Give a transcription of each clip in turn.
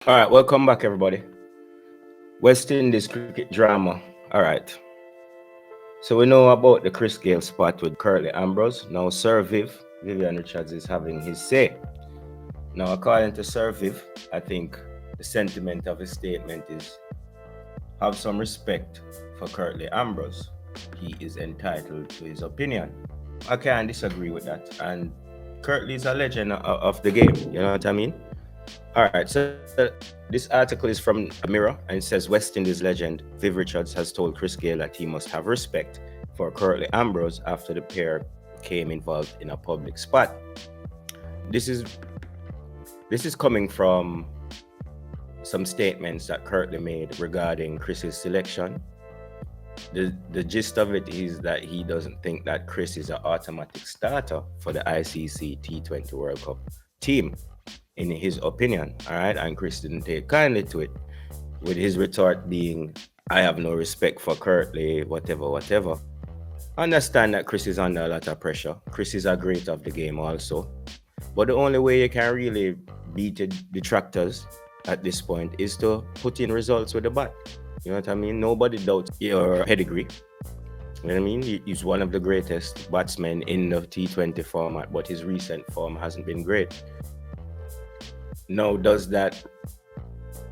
All right, welcome back, everybody. West Indies cricket drama. All right. So we know about the Chris Gayle spot with Curtly Ambrose. Now, Sir Vivian Richards, is having his say. Now, according to Sir Viv, I think the sentiment of his statement is have some respect for Curtly Ambrose. He is entitled to his opinion. I can't disagree with that. And Curtly is a legend of the game. You know what I mean? All right, so this article is from a Mirror and it says West Indies legend Viv Richards has told Chris Gayle that he must have respect for Curtly Ambrose after the pair came involved in a public spot. This is coming from some statements that Curtly made regarding Chris's selection. The gist of it is that he doesn't think that Chris is an automatic starter for the ICC T20 World Cup team, in his opinion. All right, and Chris didn't take kindly to it, with his retort being, I have no respect for Curtly, whatever. I understand that Chris is under a lot of pressure. Chris is a great of the game also. But the only way you can really beat the detractors at this point is to put in results with the bat. You know what I mean? Nobody doubts your pedigree. You know what I mean? He's one of the greatest batsmen in the T20 format, but his recent form hasn't been great. Now, does that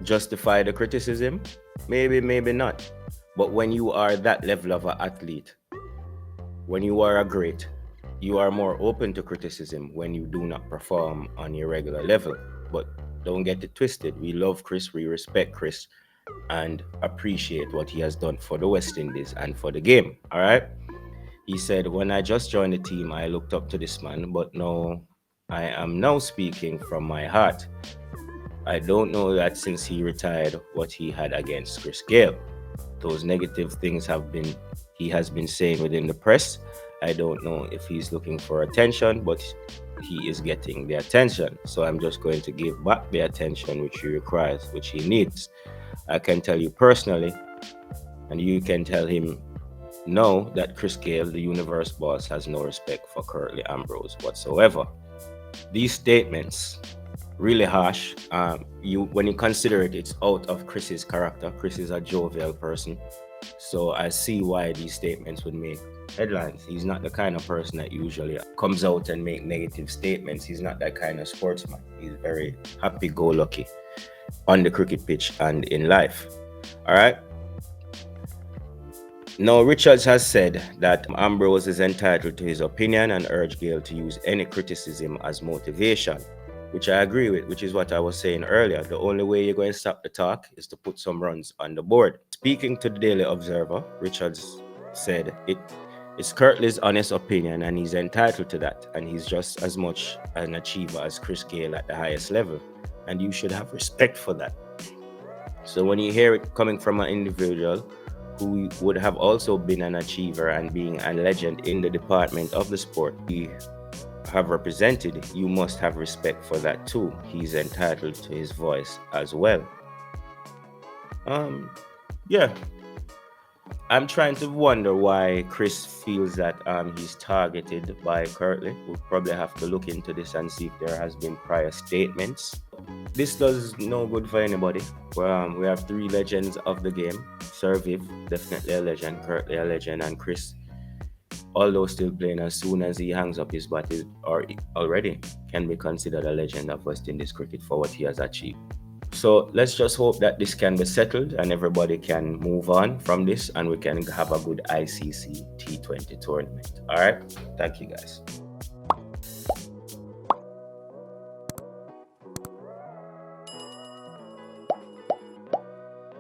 justify the criticism? Maybe, maybe not. But when you are that level of an athlete, when you are a great, you are more open to criticism when you do not perform on your regular level. But don't get it twisted. We love Chris, we respect Chris, and appreciate what he has done for the West Indies and for the game. All right? He said, when I just joined the team, I looked up to this man, but no, I am now speaking from my heart. I don't know that since he retired what he had against Chris Gayle. Those negative things he has been saying within the press. I don't know if he's looking for attention, but he is getting the attention. So I'm just going to give back the attention which he requires, which he needs. I can tell you personally, and you can tell him, know that Chris Gayle, the universe boss, has no respect for Curtly Ambrose whatsoever. These statements, really harsh. When you consider it, it's out of Chris's character. Chris is a jovial person, so I see why these statements would make headlines. He's not the kind of person that usually comes out and make negative statements. He's not that kind of sportsman. He's very happy-go-lucky on the cricket pitch and in life. All right. Now, Richards has said that Ambrose is entitled to his opinion and urged Gayle to use any criticism as motivation, which I agree with, which is what I was saying earlier. The only way you're going to stop the talk is to put some runs on the board. Speaking to the Daily Observer, Richards said it's Curtly's honest opinion and he's entitled to that, and he's just as much an achiever as Chris Gayle at the highest level, and you should have respect for that. So when you hear it coming from an individual who would have also been an achiever and being a legend in the department of the sport he have represented, you must have respect for that too. He's entitled to his voice as well. Yeah. I'm trying to wonder why Chris feels that he's targeted by Curtly. We'll probably have to look into this and see if there has been prior statements. This does no good for anybody. We have three legends of the game. Sir Viv, definitely a legend. Curtly, a legend. And Chris, although still playing, as soon as he hangs up his bat, or already can be considered a legend of West Indies cricket for what he has achieved. So let's just hope that this can be settled and everybody can move on from this and we can have a good ICC T20 tournament. All right. Thank you, guys.